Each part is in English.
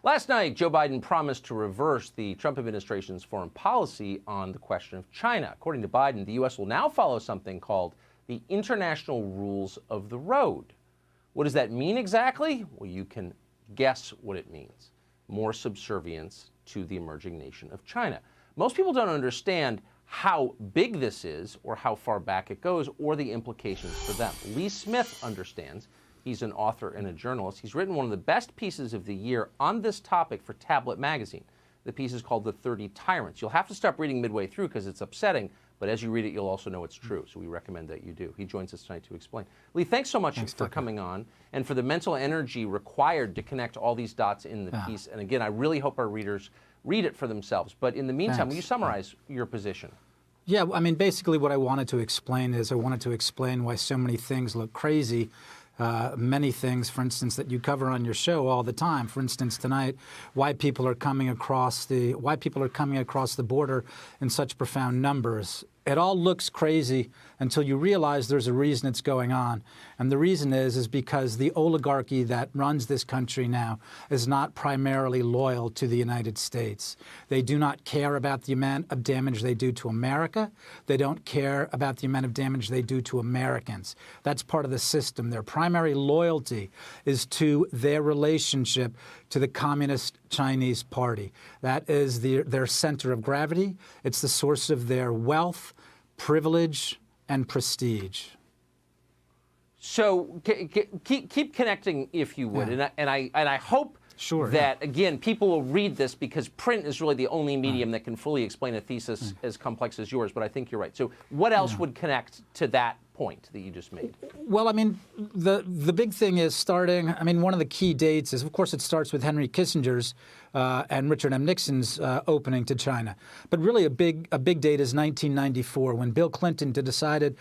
Last night, Joe Biden promised to reverse the Trump administration's foreign policy on the question of China. According to Biden, the U.S. will now follow something called the International Rules of the Road. What does that mean exactly? Well, you can guess what it means. More subservience to the emerging nation of China. Most people don't understand how big this is or how far back it goes or the implications for them. Lee Smith understands. He's an author and a journalist. He's written one of the best pieces of the year on this topic for Tablet Magazine. The piece is called The 30 Tyrants. You'll have to stop reading midway through because it's upsetting, but as you read it, you'll also know it's true. So we recommend that you do. He joins us tonight to explain. Lee, thanks so much for coming on and for the mental energy required to connect all these dots in the piece. And again, I really hope our readers read it for themselves. But in the meantime, will you summarize your position? Yeah, I mean, basically what I wanted to explain is I wanted to explain why so many things look crazy. Many things, for instance, that you cover on your show all the time. For instance, tonight, why people are coming across the border in such profound numbers. It all looks crazy until you realize there's a reason it's going on. And the reason is because the oligarchy that runs this country now is not primarily loyal to the United States. They do not care about the amount of damage they do to America. They don't care about the amount of damage they do to Americans. That's part of the system. Their primary loyalty is to their relationship to the Communist Chinese Party. That is their center of gravity. It's the source of their wealth, privilege, and prestige. So keep connecting, if you would, and I hope that again people will read this because print is really the only medium that can fully explain a thesis as complex as yours. But I think you're right. So what else would connect to that point that you just made? Well, I mean, the big thing is starting. I mean, one of the key dates is, of course, it starts with Henry Kissinger's and Richard M. Nixon's opening to China. But really, a big date is 1994, when Bill Clinton decided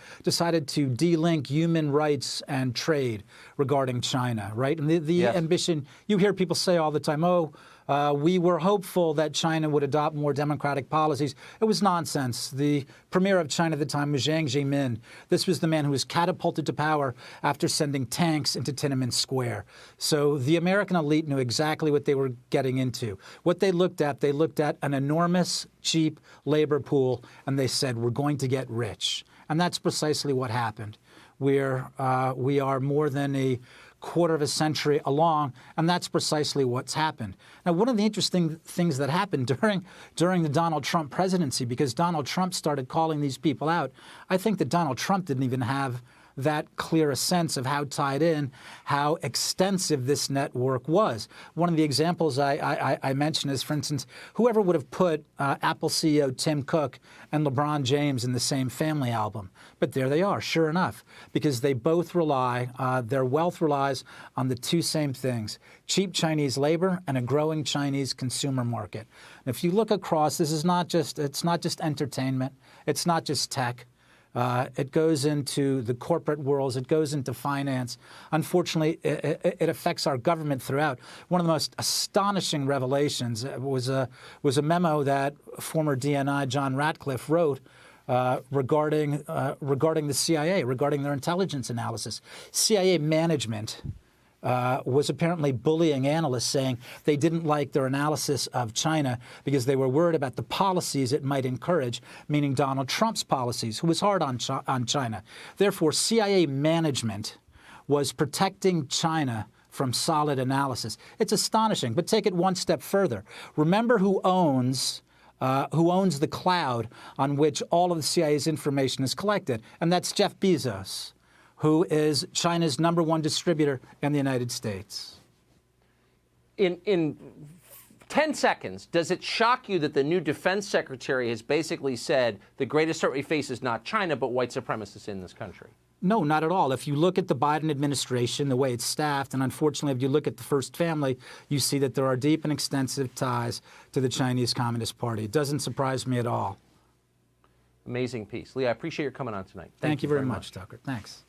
to de-link human rights and trade regarding China. Right, and the ambition you hear people say all the time. We were hopeful that China would adopt more democratic policies. It was nonsense. The premier of China at the time was Jiang Zemin. This was the man who was catapulted to power after sending tanks into Tiananmen Square. So the American elite knew exactly what they were getting into. What they looked at an enormous, cheap labor pool, and they said, we're going to get rich. And that's precisely what happened. We are more than a quarter of a century along, and that's precisely what's happened. Now, one of the interesting things that happened during the Donald Trump presidency, because Donald Trump started calling these people out, I think that Donald Trump didn't even have that clear a sense of how tied in, how extensive this network was. One of the examples I mentioned is, for instance, whoever would have put Apple CEO Tim Cook and LeBron James in the same Family album. But there they are, sure enough, because they both rely, their wealth relies on the two same things: cheap Chinese labor and a growing Chinese consumer market. And if you look across, it's not just entertainment, it's not just tech. It goes into the corporate worlds. It goes into finance. Unfortunately, it affects our government throughout. One of the most astonishing revelations was a memo that former DNI John Ratcliffe wrote regarding the CIA, regarding their intelligence analysis. CIA management was apparently bullying analysts, saying they didn't like their analysis of China because they were worried about the policies it might encourage, meaning Donald Trump's policies, who was hard on China. Therefore, CIA management was protecting China from solid analysis. It's astonishing, but take it one step further. Remember who owns the cloud on which all of the CIA's information is collected, and that's Jeff Bezos, who is China's #1 distributor in the United States. In 10 seconds, does it shock you that the new defense secretary has basically said the greatest threat we face is not China, but white supremacists in this country? No, not at all. If you look at the Biden administration, the way it's staffed, and unfortunately, if you look at the first family, you see that there are deep and extensive ties to the Chinese Communist Party. It doesn't surprise me at all. Amazing piece. Lee, I appreciate your coming on tonight. Thank you very much, Tucker. Thanks.